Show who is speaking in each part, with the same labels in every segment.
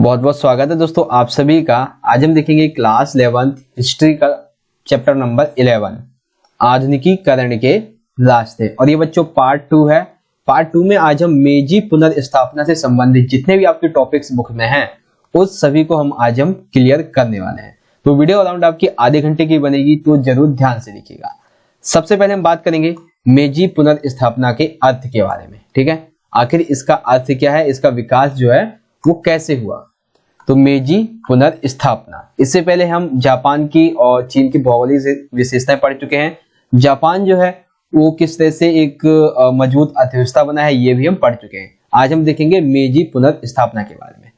Speaker 1: बहुत बहुत स्वागत है दोस्तों आप सभी का। आज हम देखेंगे क्लास 11th हिस्ट्री का चैप्टर नंबर 11 आधुनिकीकरण के रास्ते। और ये बच्चों पार्ट 2 है। पार्ट 2 में आज हम मेजी पुनर्स्थापना से संबंधित जितने भी आपके टॉपिक्स बुक में हैं उस सभी को आज हम क्लियर करने वाले हैं। तो वीडियो अराउंड आपकी आधे घंटे की बनेगी, तो जरूर ध्यान से देखिएगा। सबसे पहले हम बात करेंगे मेजी पुनर्स्थापना के अर्थ के बारे में। ठीक है, आखिर इसका अर्थ क्या है, इसका विकास जो है वो कैसे हुआ। तो मेजी पुनर्स्थापना, इससे पहले हम जापान की और चीन की भौगोलिक विशेषताएं पढ़ चुके हैं। जापान जो है वो किस तरह से एक मजबूत अर्थव्यवस्था बना है ये भी हम पढ़ चुके हैं। आज हम देखेंगे मेजी पुनर्स्थापना के बारे में।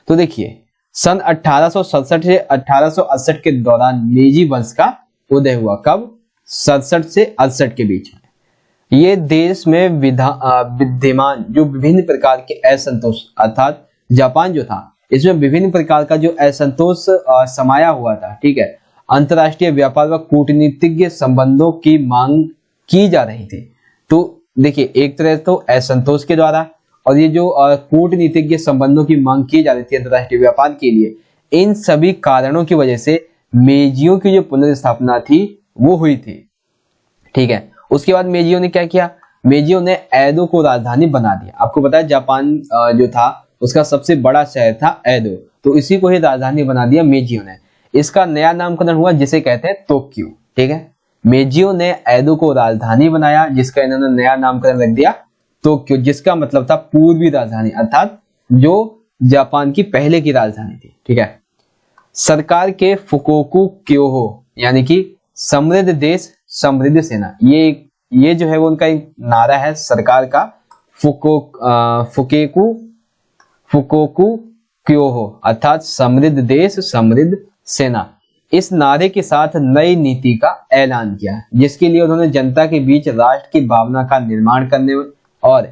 Speaker 1: तो देखिए, सन 1867 से 1868 के दौरान मेजी वंश का उदय हुआ। कब? 67 से 68 के बीच में। ये देश में विद्यमान जो विभिन्न प्रकार के असंतोष, अर्थात जापान जो था इसमें विभिन्न प्रकार का जो असंतोष समाया हुआ था। ठीक है, अंतरराष्ट्रीय व्यापार व कूटनीतिक संबंधों की मांग की जा रही थी। तो देखिए, एक तरह तो असंतोष के द्वारा और ये जो कूटनीतिक संबंधों की मांग की जा रही थी अंतरराष्ट्रीय व्यापार के लिए, इन सभी कारणों की वजह से मेजियों की जो पुनर्स्थापना थी वो हुई थी। ठीक है, उसके बाद मेजियों ने क्या किया? मेजियों ने एदो को राजधानी बना दिया। आपको पता है जापान जो था उसका सबसे बड़ा शहर था एदो, तो इसी को ही राजधानी बना दिया मेजियों ने। इसका नया नामकरण हुआ जिसे कहते हैं तोक्यो। ठीक है, मेजियों ने एदो को राजधानी बनाया जिसका इन्होंने नया नामकरण रख दिया तोक्यो, जिसका मतलब था पूर्वी राजधानी, अर्थात जो जापान की पहले की राजधानी थी। ठीक है, सरकार के फुकोकू क्योहो यानी कि समृद्ध देश समृद्ध सेना, ये जो है वो उनका एक नारा है सरकार का, फुकोकू क्योहो अर्थात समृद्ध देश समृद्ध सेना। इस नारे के साथ नई नीति का ऐलान किया जिसके लिए उन्होंने जनता के बीच राष्ट्र की भावना का निर्माण करने और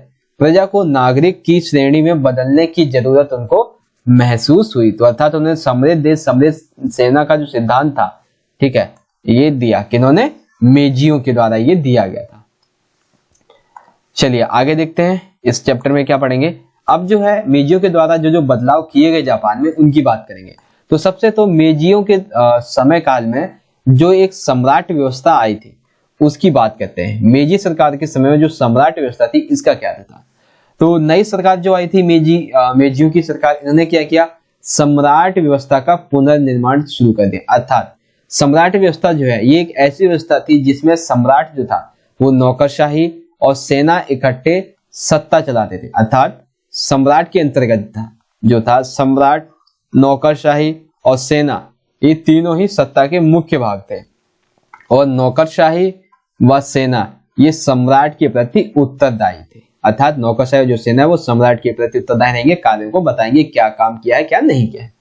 Speaker 1: प्रजा को नागरिक की श्रेणी में बदलने की जरूरत उनको महसूस हुई। तो अर्थात उन्होंने समृद्ध देश समृद्ध सेना का जो सिद्धांत था, ठीक है, ये दिया किन्होंने? मेजियों के द्वारा ये दिया गया था। चलिए आगे देखते हैं इस चैप्टर में क्या पढ़ेंगे। अब जो है मेजियों के द्वारा जो बदलाव किए गए जापान में उनकी बात करेंगे। तो सबसे तो मेजियों के समय काल में जो एक सम्राट व्यवस्था आई थी उसकी बात करते हैं। मेजी सरकार के समय में जो सम्राट व्यवस्था थी इसका क्या था? तो नई सरकार जो आई थी मेजियों की सरकार, इन्होंने क्या किया? सम्राट व्यवस्था का पुनर्निर्माण शुरू कर दिया। अर्थात सम्राट व्यवस्था जो है ये एक ऐसी व्यवस्था थी जिसमें सम्राट जो था वो नौकरशाही और सेना इकट्ठे सत्ता चलाते थे। अर्थात सम्राट के अंतर्गत था जो था सम्राट, नौकरशाही और सेना, ये तीनों ही सत्ता के मुख्य भाग थे। और नौकरशाही व सेना ये सम्राट के प्रति उत्तरदायी थे। अर्थात नौकरशाही जो सेना है वो सम्राट के प्रति उत्तरदायी रहेंगे, कार्यों को बताएंगे क्या काम किया है क्या नहीं किया है।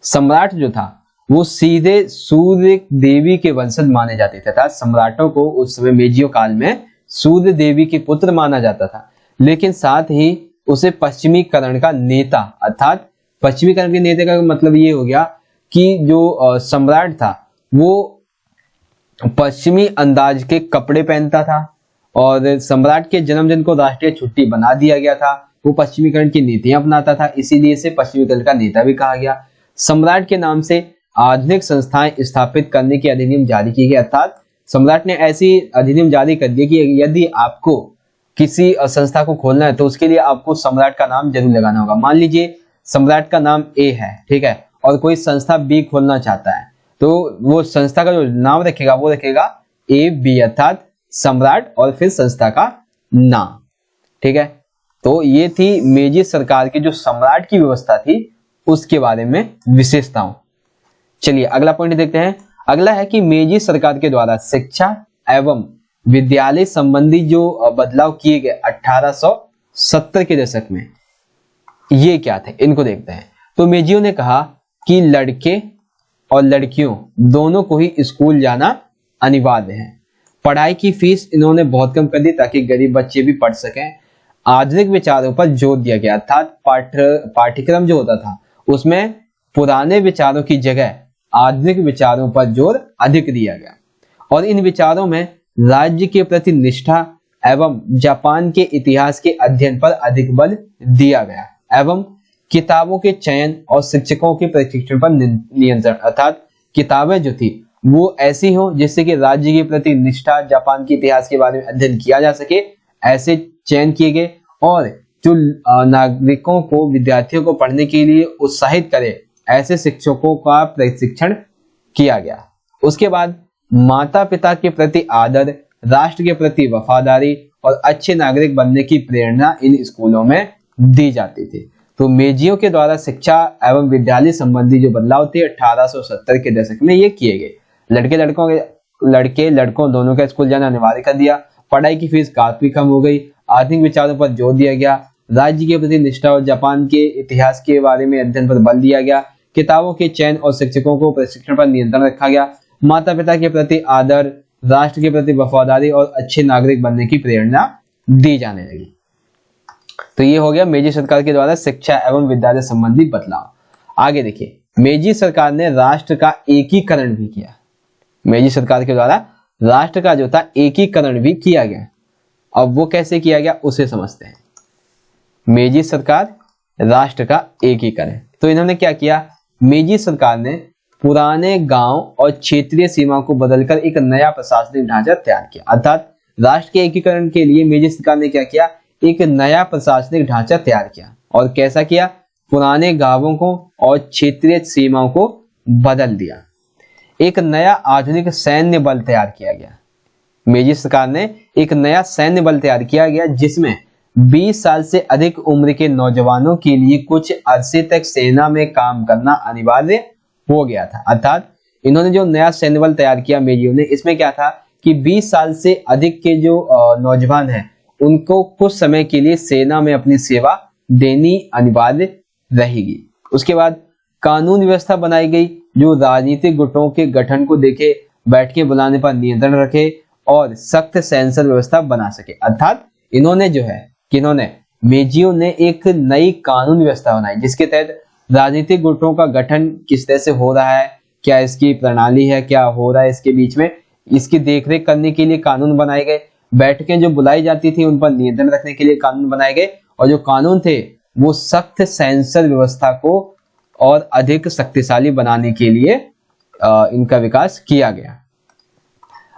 Speaker 1: सम्राट जो था वो सीधे सूर्य देवी के वंशज माने जाते थे। अर्थात सम्राटों को उस समय मेजियों काल में सूर्य देवी के पुत्र माना जाता था, लेकिन साथ ही उसे पश्चिमीकरण का नेता, अर्थात पश्चिमीकरण के नेता का मतलब ये हो गया कि जो सम्राट था वो पश्चिमी अंदाज के कपड़े पहनता था और सम्राट के जन्मदिन को राष्ट्रीय छुट्टी बना दिया गया था। वो पश्चिमीकरण की नीतियां अपनाता था, इसीलिए इसे पश्चिमीकरण का नेता भी कहा गया। सम्राट के नाम से आधुनिक संस्थाएं स्थापित करने की अधिनियम जारी की गई। अर्थात सम्राट ने ऐसी अधिनियम जारी कर दी कि यदि आपको किसी संस्था को खोलना है तो उसके लिए आपको सम्राट का नाम जरूर लगाना होगा। मान लीजिए सम्राट का नाम ए है, ठीक है, और कोई संस्था बी खोलना चाहता है तो वो संस्था का जो नाम रखेगा वो रखेगा ए बी, अर्थात सम्राट और फिर संस्था का नाम। ठीक है, तो ये थी मेजी सरकार की जो सम्राट की व्यवस्था थी उसके बारे में विशेषताओं। चलिए अगला पॉइंट देखते हैं। अगला है कि मेजी सरकार के द्वारा शिक्षा एवं विद्यालय संबंधी जो बदलाव किए गए 1870 के दशक में, ये क्या थे इनको देखते हैं। तो मेजियों ने कहा कि लड़के और लड़कियों दोनों को ही स्कूल जाना अनिवार्य है। पढ़ाई की फीस इन्होंने बहुत कम कर दी ताकि गरीब बच्चे भी पढ़ सकें। आधुनिक विचारों पर जोर दिया गया, अर्थात पाठ्यक्रम जो होता था उसमें पुराने विचारों की जगह आधुनिक विचारों पर जोर अधिक दिया गया और इन विचारों में राज्य के प्रति निष्ठा एवं जापान के इतिहास के अध्ययन पर अधिक बल दिया गया एवं किताबों के चयन और शिक्षकों के प्रशिक्षण पर नियंत्रण, अर्थात किताबें जो थी वो ऐसी हो जिससे कि राज्य के प्रति निष्ठा, जापान के इतिहास के बारे में अध्ययन किया जा सके, ऐसे चयन किए गए। और जो नागरिकों को, विद्यार्थियों को पढ़ने के लिए उत्साहित करे, ऐसे शिक्षकों का प्रशिक्षण किया गया। उसके बाद माता पिता के प्रति आदर, राष्ट्र के प्रति वफादारी और अच्छे नागरिक बनने की प्रेरणा इन स्कूलों में दी जाती थी। तो मेजियों के द्वारा शिक्षा एवं विद्यालय संबंधी जो बदलाव थे 1870 के दशक में ये किए गए। लड़के लड़कों दोनों का स्कूल जाना अनिवार्य कर दिया। पढ़ाई की फीस काफी कम हो गई। आधुनिक विचारों पर जोर दिया गया। राज्य के प्रति निष्ठा और जापान के इतिहास के बारे में अध्ययन पर बल दिया गया। किताबों के चयन और शिक्षकों को प्रशिक्षण पर नियंत्रण रखा गया। माता पिता के प्रति आदर, राष्ट्र के प्रति वफादारी और अच्छे नागरिक बनने की प्रेरणा दी जाने लगी। तो ये हो गया मेजी सरकार के द्वारा शिक्षा एवं विद्यालय संबंधी बदलाव। आगे देखिए, मेजी सरकार ने राष्ट्र का एकीकरण भी किया। मेजी सरकार के द्वारा राष्ट्र का जो था एकीकरण भी किया गया। अब वो कैसे किया गया उसे समझते हैं। मेजी सरकार, राष्ट्र का एकीकरण। तो इन्होंने क्या किया, मेजी सरकार ने पुराने गांव और क्षेत्रीय सीमा को बदलकर एक नया प्रशासनिक ढांचा तैयार किया। अर्थात राष्ट्र के एकीकरण के लिए मेजी सरकार ने क्या किया, एक नया प्रशासनिक ढांचा तैयार किया। और कैसा किया, पुराने गांवों को और क्षेत्रीय सीमाओं को बदल दिया। एक नया आधुनिक सैन्य बल तैयार किया गया। मेजी सरकार ने एक नया सैन्य बल तैयार किया गया जिसमें 20 साल से अधिक उम्र के नौजवानों के लिए कुछ अरसे तक सेना में काम करना अनिवार्य हो गया था। अर्थात इन्होंने जो नया सैन्य बल तैयार किया मेजियों ने, इसमें क्या था कि 20 साल से अधिक के जो नौजवान हैं उनको कुछ समय के लिए सेना में अपनी सेवा देनी अनिवार्य रहेगी। उसके बाद कानून व्यवस्था बनाई गई जो राजनीतिक गुटों के गठन को देखे, बैठ के बुलाने पर नियंत्रण रखे और सख्त सेंसर व्यवस्था बना सके। अर्थात इन्होंने जो है कि मेजियों ने एक नई कानून व्यवस्था बनाई जिसके तहत राजनीतिक गुटों का गठन किस तरह से हो रहा है, क्या इसकी प्रणाली है, क्या हो रहा है इसके बीच में, इसकी देखरेख करने के लिए कानून बनाए गए। बैठकें जो बुलाई जाती थी उन पर नियंत्रण रखने के लिए कानून बनाए गए। और जो कानून थे वो सख्त सेंसर व्यवस्था को और अधिक शक्तिशाली बनाने के लिए इनका विकास किया गया।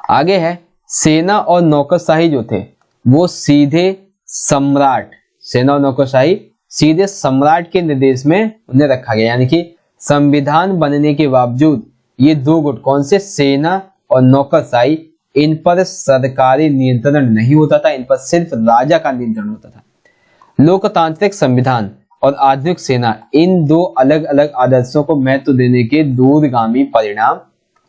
Speaker 1: आगे है सेना और नौकरशाही जो थे वो सीधे सम्राट, सेना और नौकरशाही सीधे सम्राट के निर्देश में उन्हें रखा गया। यानी कि संविधान बनने के बावजूद ये दो गुट, कौन से, सेना और नौकरशाही, इन पर सरकारी नियंत्रण नहीं होता था, इन पर सिर्फ राजा का नियंत्रण होता था। लोकतांत्रिक संविधान और आधुनिक सेना, इन दो अलग अलग आदर्शों को महत्व देने के दूरगामी परिणाम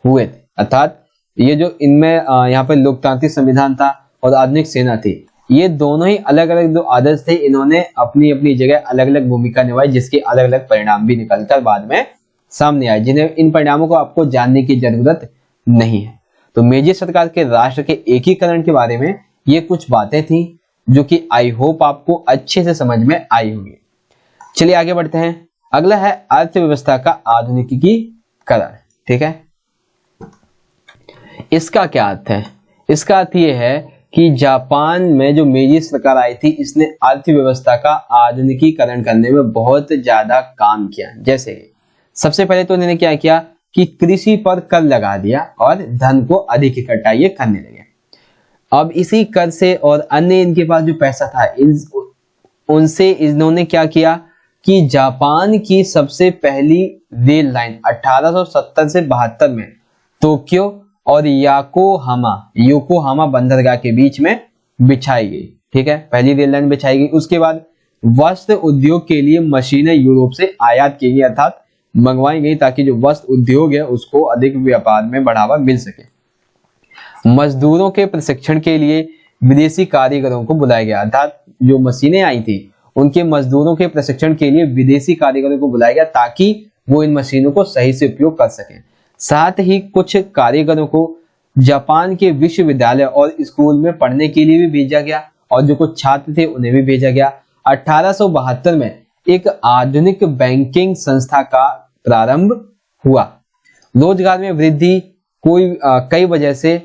Speaker 1: हुए थे। अर्थात ये जो इनमें यहाँ पर लोकतांत्रिक संविधान था और आधुनिक सेना थी, ये दोनों ही अलग अलग जो आदर्श थे, इन्होंने अपनी अपनी जगह अलग अलग भूमिका निभाई जिसके अलग अलग परिणाम भी निकलकर बाद में सामने आए, जिन्हें इन परिणामों को आपको जानने की जरूरत नहीं है। तो मेजी सरकार के राष्ट्र के एकीकरण के बारे में ये कुछ बातें थी जो कि आई होप आपको अच्छे से समझ में आई होगी। चलिए आगे बढ़ते हैं। अगला है अर्थव्यवस्था का आधुनिकीकरण। ठीक है, इसका क्या अर्थ है? इसका अर्थ ये है कि जापान में जो मेजी सरकार आई थी इसने अर्थव्यवस्था का आधुनिकीकरण करने में बहुत ज्यादा काम किया। जैसे सबसे पहले तो इन्होंने क्या किया कि कृषि पर कर लगा दिया और धन को अधिक इकट्ठा ये करने लगे। अब इसी कर से और अन्य इनके पास जो पैसा था उनसे इन्होंने क्या किया कि जापान की सबसे पहली रेल लाइन 1870 से 72 में टोक्यो और योकोहामा बंदरगाह के बीच में बिछाई गई। ठीक है, पहली रेल लाइन बिछाई गई। उसके बाद वस्त्र उद्योग के लिए मशीनें यूरोप से आयात की गई, अर्थात मंगवाई गई ताकि जो वस्त्र उद्योग है उसको अधिक व्यापार में बढ़ावा मिल सके। मजदूरों के प्रशिक्षण के लिए विदेशी कारीगरों को बुलाया गया, अर्थात जो मशीनें आई थी उनके मजदूरों के प्रशिक्षण के लिए विदेशी कारीगरों को बुलाया गया ताकि वो इन मशीनों को सही से उपयोग कर सकें। साथ ही कुछ कारीगरों को जापान के विश्वविद्यालय और स्कूल में पढ़ने के लिए भी भेजा गया और जो कुछ छात्र थे उन्हें भी भेजा गया। 1872 में एक आधुनिक बैंकिंग संस्था का प्रारंभ हुआ। रोजगार में वृद्धि कई वजह से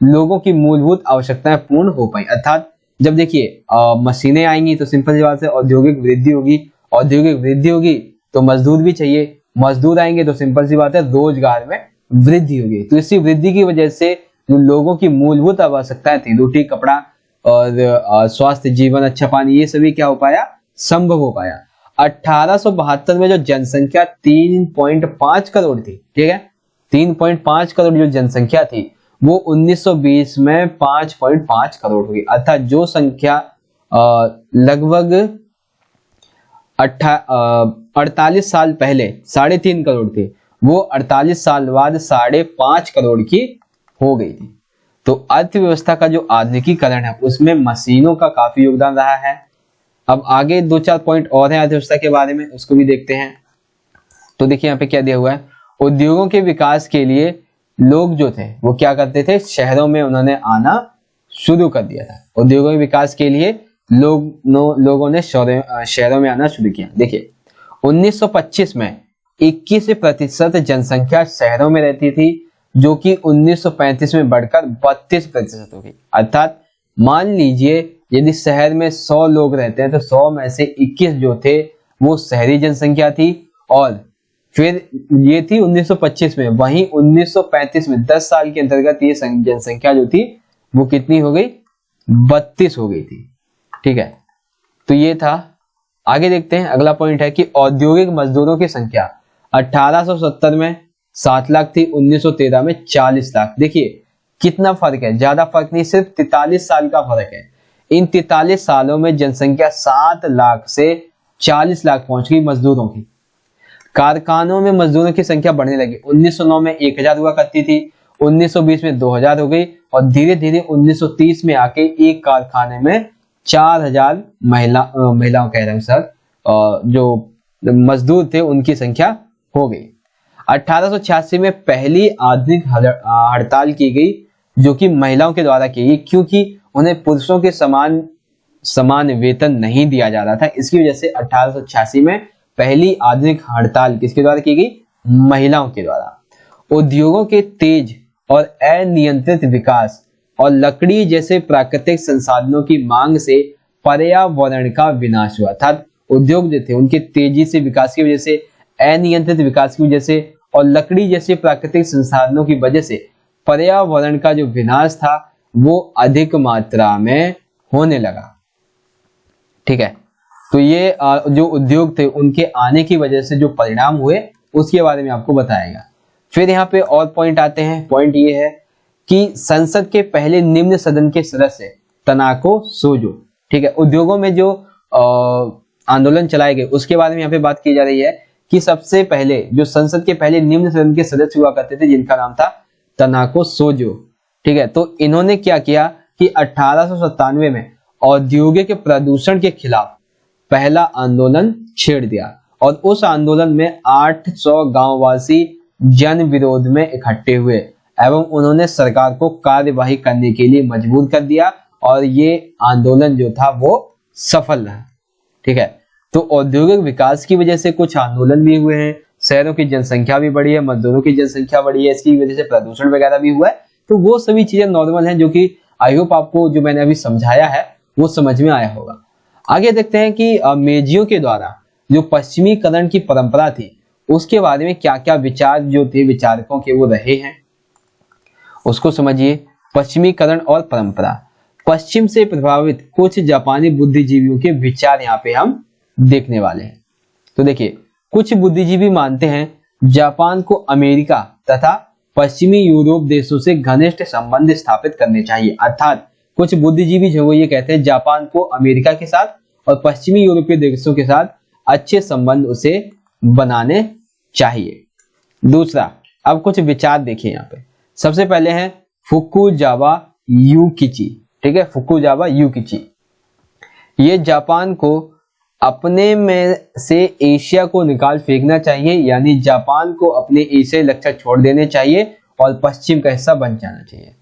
Speaker 1: लोगों की मूलभूत आवश्यकताएं पूर्ण हो पाई। अर्थात जब देखिए मशीनें आएंगी तो सिंपल सी बात है औद्योगिक वृद्धि होगी औद्योगिक वृद्धि होगी तो मजदूर भी चाहिए, मजदूर आएंगे तो सिंपल सी बात है रोजगार में वृद्धि होगी। तो इसी वृद्धि की वजह से जो लोगों की मूलभूत आवश्यकताएं थी, रोटी कपड़ा और स्वास्थ्य, जीवन, अच्छा पानी, ये सभी क्या हो पाया, संभव हो पाया। 1872 में जो जनसंख्या 3.5 करोड़ थी, ठीक है, 3.5 करोड़ जो जनसंख्या थी वो 1920 में 5.5 करोड़ हुई, अर्थात जो संख्या लगभग 48 साल पहले 3.5 करोड़ थी, वो 48 साल बाद 5.5 करोड़ की हो गई थी। तो अर्थव्यवस्था का जो आधुनिकीकरण है उसमें मशीनों का काफी योगदान रहा है। अब आगे 2-4 पॉइंट और हैं अर्थव्यवस्था के बारे में, उसको भी देखते हैं। तो देखिए यहाँ पे क्या दिया हुआ है, उद्योगों के विकास के लिए लोग जो थे वो क्या करते थे, शहरों में उन्होंने आना शुरू कर दिया था। उद्योगों के विकास के लिए लोगों ने शहरों में आना शुरू किया। देखिए 1925 में 21% जनसंख्या शहरों में रहती थी, जो कि 1935 में बढ़कर 32% हो गई। अर्थात मान लीजिए यदि शहर में 100 लोग रहते हैं तो 100 में से 21 जो थे वो शहरी जनसंख्या थी, और फिर ये थी 1925 में। वहीं 1935 में 10 साल के अंतर्गत ये जनसंख्या जो थी वो कितनी हो गई, 32 हो गई थी, ठीक है। तो ये था। आगे देखते हैं, अगला पॉइंट है कि औद्योगिक मजदूरों की संख्या 1870 में 7 लाख थी, 1913 में 40 लाख। देखिए कितना फर्क है, ज्यादा फर्क नहीं, सिर्फ 43 साल का फर्क है। इन 43 सालों में जनसंख्या 7 लाख से 40 लाख पहुंच गई मजदूरों की। कारखानों में मजदूरों की संख्या बढ़ने लगी। 1909 में 1000 हुआ करती थी, 1920 में 2000 हो गई, और धीरे धीरे 1930 में आके एक कारखाने में 4000 महिलाओं कह रहे हैं सर, जो मजदूर थे उनकी संख्या हो गई। 1886 में पहली आधुनिक हड़ताल की गई, जो कि महिलाओं के द्वारा की गई, क्योंकि उन्हें पुरुषों के समान वेतन नहीं दिया जा रहा था। इसकी वजह से 1886 में पहली आधुनिक हड़ताल किसके द्वारा की गई, महिलाओं के द्वारा। उद्योगों के तेज और अनियंत्रित विकास और लकड़ी जैसे प्राकृतिक संसाधनों की मांग से पर्यावरण का विनाश हुआ। अर्थात उद्योग जो थे उनके तेजी से विकास की वजह से, अनियंत्रित विकास की वजह से और लकड़ी जैसे प्राकृतिक संसाधनों की वजह से पर्यावरण का जो विनाश था वो अधिक मात्रा में होने लगा, ठीक है। तो ये जो उद्योग थे उनके आने की वजह से जो परिणाम हुए उसके बारे में आपको बताएगा। फिर यहाँ पे और पॉइंट आते हैं। पॉइंट ये है कि संसद के पहले निम्न सदन के सदस्य तनाको सोजो, ठीक है। उद्योगों में जो आंदोलन चलाए गए उसके बारे में यहाँ पे बात की जा रही है कि सबसे पहले जो संसद के पहले निम्न सदन के सदस्य हुआ करते थे जिनका नाम था तनाको सोजो, ठीक है। तो इन्होंने क्या किया कि 1897 में औद्योगिक प्रदूषण के खिलाफ पहला आंदोलन छेड़ दिया, और उस आंदोलन में 800 गांववासी जन विरोध में इकट्ठे हुए एवं उन्होंने सरकार को कार्यवाही करने के लिए मजबूर कर दिया, और ये आंदोलन जो था वो सफल रहा, ठीक है। तो औद्योगिक विकास की वजह से कुछ आंदोलन भी हुए हैं, शहरों की जनसंख्या भी बढ़ी है, मजदूरों की जनसंख्या बढ़ी है, इसकी वजह से प्रदूषण वगैरह भी हुआ है। तो वो सभी चीजें नॉर्मल हैं, जो कि आई होप आपको जो मैंने अभी समझाया है वो समझ में आया होगा। आगे देखते हैं कि मेजियों के द्वारा जो पश्चिमीकरण की परंपरा थी उसके बारे में क्या क्या विचार जो थे विचारकों के वो रहे हैं, उसको समझिए। पश्चिमीकरण और परंपरा, पश्चिम से प्रभावित कुछ जापानी बुद्धिजीवियों के विचार यहाँ पे हम देखने वाले हैं। तो देखिए कुछ बुद्धिजीवी मानते हैं जापान को अमेरिका तथा पश्चिमी यूरोप देशों से घनिष्ठ संबंध स्थापित करने चाहिए। अर्थात कुछ बुद्धिजीवी जो वो ये कहते हैं जापान को अमेरिका के साथ और पश्चिमी यूरोपीय देशों के साथ अच्छे संबंध उसे बनाने चाहिए। दूसरा, अब कुछ विचार देखिए यहाँ पे। सबसे पहले है फुकुजावा युकिची, ठीक है, फुकुजावा युकिची। ये जापान को अपने में से एशिया को निकाल फेंकना चाहिए, यानी जापान को अपने एशियाई लक्ष्य छोड़ देने चाहिए और पश्चिम का हिस्सा बन जाना चाहिए।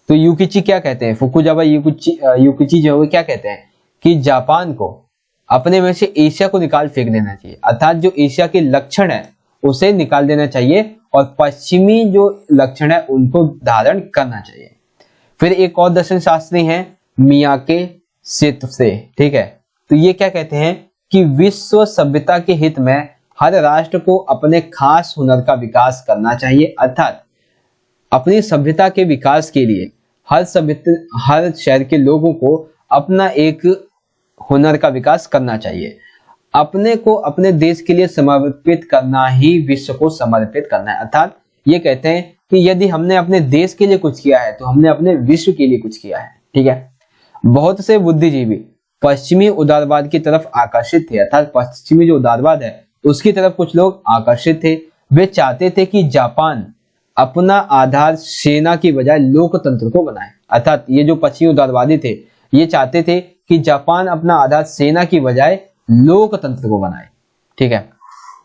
Speaker 1: तो युकिची क्या कहते हैं, फुकुजावा युकिची जो है क्या कहते हैं कि जापान को अपने में से एशिया को निकाल फेंक देना चाहिए, अर्थात जो एशिया के लक्षण है उसे निकाल देना चाहिए और पश्चिमी जो लक्षण है उनको धारण करना चाहिए। फिर एक और दर्शन शास्त्री हैं मियाके सेतुसे, ठीक है। तो ये क्या कहते हैं कि विश्व सभ्यता के हित में हर राष्ट्र को अपने खास हुनर का विकास करना चाहिए, अर्थात अपनी सभ्यता के विकास के लिए हर शहर के लोगों को अपना एक हुनर का विकास करना चाहिए। अपने को अपने देश के लिए समर्पित करना ही विश्व को समर्पित करना है। अर्थात ये कहते हैं कि यदि हमने अपने देश के लिए कुछ किया है तो हमने अपने विश्व के लिए कुछ किया है। ठीक है। बहुत से बुद्धिजीवी पश्चिमी उदारवाद की तरफ आकर्षित थे, अर्थात पश्चिमी जो उदारवाद है उसकी तरफ कुछ लोग आकर्षित थे। वे चाहते थे कि जापान अपना आधार सेना की बजाय लोकतंत्र को बनाए। अर्थात ये जो पश्चिमी उदारवादी थे ये चाहते थे कि जापान अपना आधार सेना की बजाय लोकतंत्र को बनाए। ठीक है।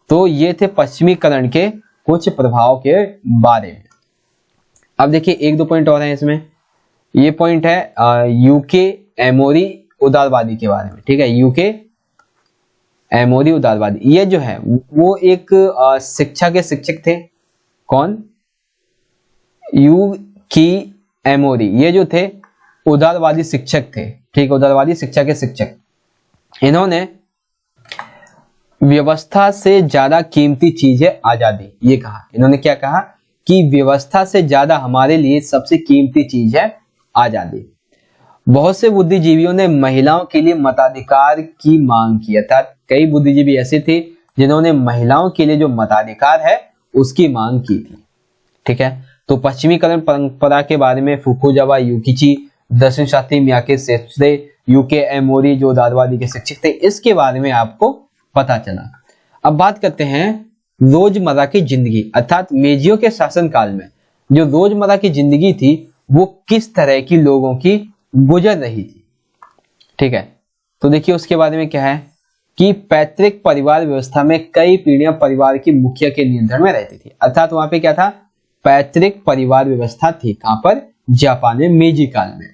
Speaker 1: तो ये थे पश्चिमीकरण के कुछ प्रभाव के बारे में। अब देखिए एक दो पॉइंट और हैं इसमें। ये पॉइंट है यूके एमोरी उदारवादी के बारे में। ठीक है। यूके एमोरी उदारवादी ये जो है वो एक शिक्षा के शिक्षक थे। कौन? यूकी एमोरी ये जो थे उदारवादी शिक्षक थे। ठीक, उदारवादी शिक्षा के शिक्षक। इन्होंने व्यवस्था से ज्यादा कीमती चीज है आजादी, ये कहा। इन्होंने क्या कहा कि व्यवस्था से ज्यादा हमारे लिए सबसे कीमती चीज है आजादी। बहुत से बुद्धिजीवियों ने महिलाओं के लिए मताधिकार की मांग की, अर्थात कई बुद्धिजीवी ऐसे थे जिन्होंने महिलाओं के लिए जो मताधिकार है उसकी मांग की थी। ठीक है। तो पश्चिमीकरण परंपरा के बारे में फुकुजावा युकिची, दर्शन शास्त्री मियाके सेत्सुरे, यूके एमोरी जो उदारवादी के शिक्षक थे, इसके बारे में आपको पता चला। अब बात करते हैं रोजमर्रा की जिंदगी, अर्थात मेजियो के शासनकाल में जो रोजमर्रा की जिंदगी थी वो किस तरह की लोगों की गुजर रही थी। ठीक है। तो देखिए उसके बारे में क्या है कि पैतृक परिवार व्यवस्था में कई पीढ़ियां परिवार की मुखिया के नियंत्रण में रहती थी। अर्थात वहां पे क्या था? पैतृक परिवार व्यवस्था थी। कहां पर? जापान में मेजी काल में।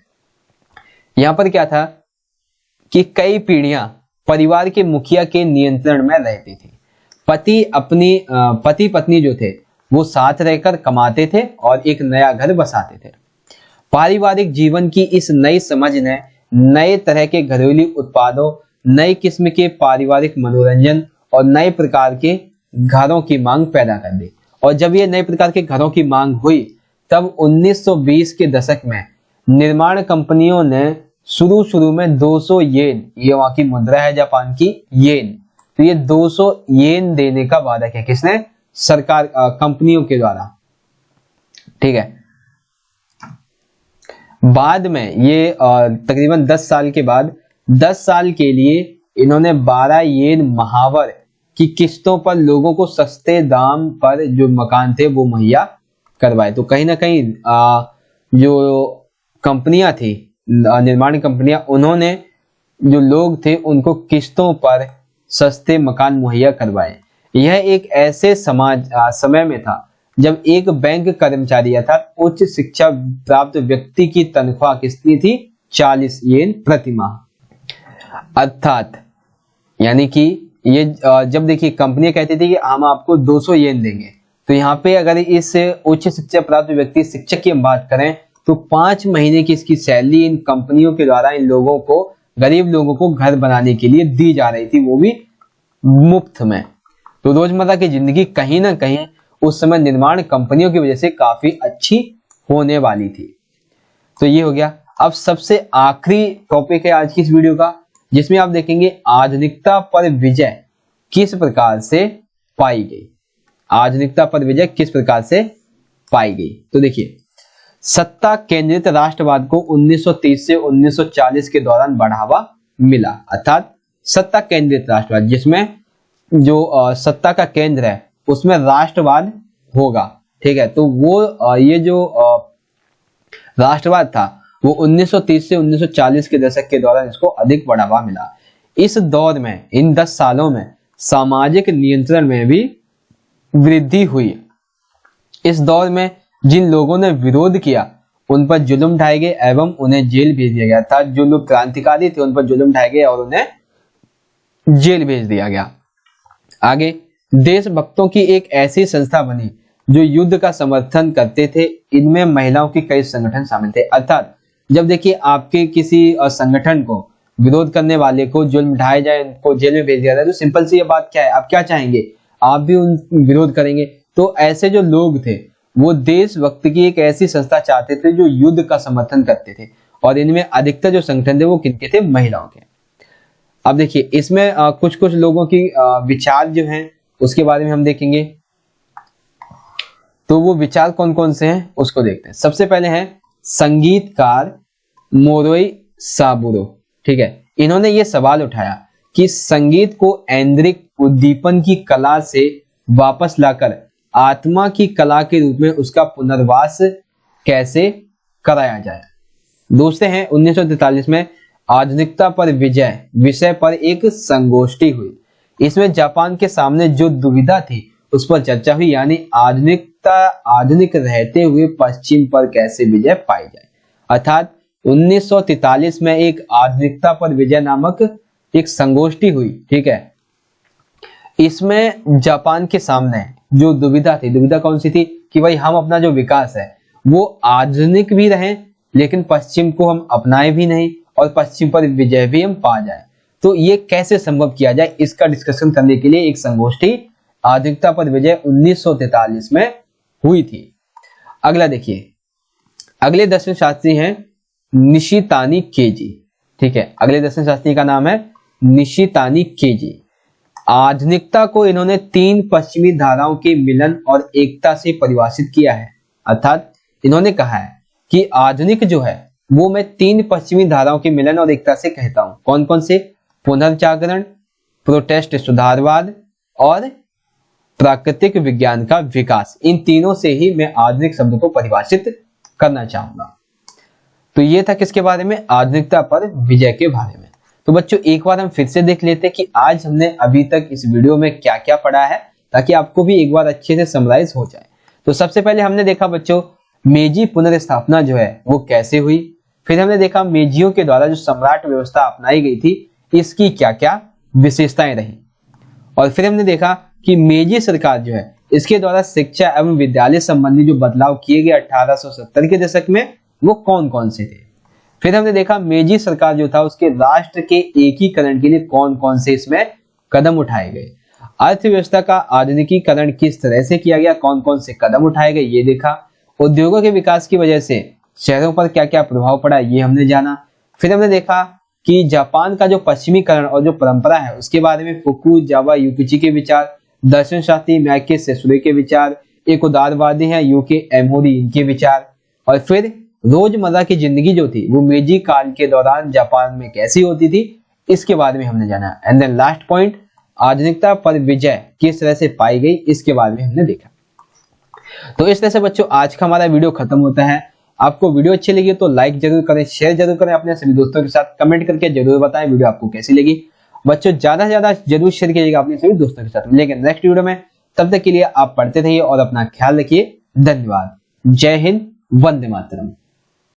Speaker 1: यहां पर क्या था कि कई पीढ़ियां परिवार के मुखिया के नियंत्रण में रहती थी। पति पत्नी जो थे वो साथ रहकर कमाते थे और एक नया घर बसाते थे। पारिवारिक जीवन की इस नई समझ ने नए तरह के घरेलू उत्पादों, नई किस्म के पारिवारिक मनोरंजन और नए प्रकार के घरों की मांग पैदा कर दी। और जब ये नए प्रकार के घरों की मांग हुई तब 1920 के दशक में निर्माण कंपनियों ने शुरू में 200 येन, ये वहां की मुद्रा है जापान की, येन, तो ये 200 येन देने का वादा किया। किसने? सरकार, कंपनियों के द्वारा। ठीक है। बाद में ये तकरीबन 10 साल के बाद 10 साल के लिए इन्होंने 12 येन महावर की किस्तों पर लोगों को सस्ते दाम पर जो मकान थे वो मुहैया करवाए। तो कहीं ना कहीं जो कंपनियां थी, निर्माण कंपनियां, उन्होंने जो लोग थे उनको किस्तों पर सस्ते मकान मुहैया करवाए। यह एक ऐसे समय में था जब एक बैंक कर्मचारी अर्थात उच्च शिक्षा प्राप्त व्यक्ति की तनख्वाह कितनी थी? 40 येन प्रति माह। अर्थात यानी कि ये जब देखिए कंपनियां कहती थी कि हम आपको 200 येन देंगे, तो यहाँ पे अगर इस उच्च शिक्षा प्राप्त व्यक्ति शिक्षक की हम बात करें तो 5 महीने की इसकी सैलरी इन कंपनियों के द्वारा इन लोगों को, गरीब लोगों को घर बनाने के लिए दी जा रही थी, वो भी मुफ्त में। तो रोजमर्रा की जिंदगी कहीं ना कहीं उस समय निर्माण कंपनियों की वजह से काफी अच्छी होने वाली थी। तो ये हो गया। अब सबसे आखिरी टॉपिक है आज की इस वीडियो का, जिसमें आप देखेंगे आधुनिकता पर विजय किस प्रकार से पाई गई। आधुनिकता पर विजय किस प्रकार से पाई गई। तो देखिए, सत्ता केंद्रित राष्ट्रवाद को 1930 से 1940 के दौरान बढ़ावा मिला। अर्थात सत्ता केंद्रित राष्ट्रवाद, जिसमें जो सत्ता का केंद्र है उसमें राष्ट्रवाद होगा। ठीक है। तो वो ये जो राष्ट्रवाद था वो 1930 से 1940 के दशक के दौरान इसको अधिक बढ़ावा मिला। इस दौर में, इन 10 सालों में सामाजिक नियंत्रण में भी वृद्धि हुई। इस दौर में जिन लोगों ने विरोध किया उन पर जुल्म ढाए गए एवं उन्हें जेल भेज दिया गया था। जो लोग क्रांतिकारी थे उन पर जुल्म ढाए गए और उन्हें जेल भेज दिया गया। आगे, देशभक्तों की एक ऐसी संस्था बनी जो युद्ध का समर्थन करते थे। इनमें महिलाओं के कई संगठन शामिल थे। अर्थात जब देखिए आपके किसी संगठन को विरोध करने वाले को जुल्म ढाया जाए, उनको जेल में भेज दिया जाए, तो सिंपल सी ये बात क्या है, आप क्या चाहेंगे, आप भी उन विरोध करेंगे। तो ऐसे जो लोग थे वो देशभक्ति की एक ऐसी संस्था चाहते थे जो युद्ध का समर्थन करते थे, और इनमें अधिकतर जो संगठन थे वो किनके थे, महिलाओं के। अब देखिए इसमें कुछ कुछ लोगों की विचार जो हैं उसके बारे में हम देखेंगे। तो वो विचार कौन कौन से हैं उसको देखते हैं। सबसे पहले हैं संगीतकार मोरोई साबुरो, ठीक है। इन्होंने ये सवाल उठाया कि संगीत को ऐन्द्रिक उद्दीपन की कला से वापस लाकर आत्मा की कला के रूप में उसका पुनर्वास कैसे कराया जाए। दूसरे हैं 1943 में आधुनिकता पर विजय विषय पर एक संगोष्ठी हुई। इसमें जापान के सामने जो दुविधा थी उस पर चर्चा हुई, यानी आधुनिक रहते हुए पश्चिम पर कैसे विजय पाई जाए। अर्थात 1943 में एक आधुनिकता पर विजय नामक एक संगोष्ठी हुई, ठीक है। इसमें जापान के सामने जो दुविधा थी, दुविधा कौन सी थी कि भाई हम अपना जो विकास है वो आधुनिक भी रहे लेकिन पश्चिम को हम अपनाए भी नहीं, और पश्चिम पर विजय भी हम पा जाए। तो ये कैसे संभव किया जाए, इसका डिस्कशन करने के लिए एक संगोष्ठी आधुनिकता पर विजय 1943 में हुई थी। अगला देखिए, अगले दर्शन शास्त्री हैं निशितानी केजी, ठीक है। अगले दर्शन शास्त्री का नाम है निशितानी केजी। आधुनिकता को इन्होंने 3 पश्चिमी धाराओं के मिलन और एकता से परिभाषित किया है। अर्थात इन्होंने कहा है कि आधुनिक जो है वो मैं 3 पश्चिमी धाराओं के मिलन और एकता से कहता हूं। कौन कौन से, पुनर्जागरण, प्रोटेस्ट सुधारवाद और प्राकृतिक विज्ञान का विकास। इन तीनों से ही मैं आधुनिक शब्द को परिभाषित करना चाहूंगा। तो ये था किसके बारे में, आधुनिकता पर विजय के बारे में। तो बच्चों एक बार हम फिर से देख लेते हैं कि आज हमने अभी तक इस वीडियो में क्या क्या पढ़ा है, ताकि आपको भी एक बार अच्छे से समराइज हो जाए। तो सबसे पहले हमने देखा बच्चों मेजी पुनर्स्थापना जो है वो कैसे हुई। फिर हमने देखा मेजियों के द्वारा जो सम्राट व्यवस्था अपनाई गई थी इसकी क्या क्या विशेषताएं रही। और फिर हमने देखा कि मेजी सरकार जो है इसके द्वारा शिक्षा एवं विद्यालय संबंधी जो बदलाव किए गए 1870 के दशक में वो कौन कौन से थे। फिर हमने देखा मेजी सरकार जो था उसके राष्ट्र के एकीकरण के लिए कौन कौन से इसमें कदम उठाए गए। अर्थव्यवस्था का आधुनिकीकरण किस तरह से किया गया, कौन कौन से कदम उठाए गए ये देखा। उद्योगों के विकास की वजह से शहरों पर क्या क्या प्रभाव पड़ा ये हमने जाना। फिर हमने देखा कि जापान का जो पश्चिमीकरण और जो परंपरा है उसके बारे में फुकुजावा युकिची के विचार, दर्शन शास्त्री मैके सेसुरे के विचार, एक उदारवादी है यूके एमोरी इनके विचार, और फिर रोजमर्रा की जिंदगी जो थी वो मेजी काल के दौरान जापान में कैसी होती थी इसके बारे में हमने जाना। एंड देन लास्ट पॉइंट, आधुनिकता पर विजय किस तरह से पाई गई इसके बारे में हमने देखा। तो इस तरह से बच्चों आज का हमारा वीडियो खत्म होता है। आपको वीडियो अच्छी लगी तो लाइक जरूर करें, शेयर जरूर करें अपने सभी दोस्तों के साथ, कमेंट करके जरूर बताएं वीडियो आपको कैसी लगी। बच्चों ज्यादा से ज्यादा जरूर शेयर कीजिएगा अपने सभी दोस्तों के साथ। मिलेंगे नेक्स्ट वीडियो में, तब तक के लिए आप पढ़ते रहिए और अपना ख्याल रखिए। धन्यवाद। जय हिंद, वंदे मातरम।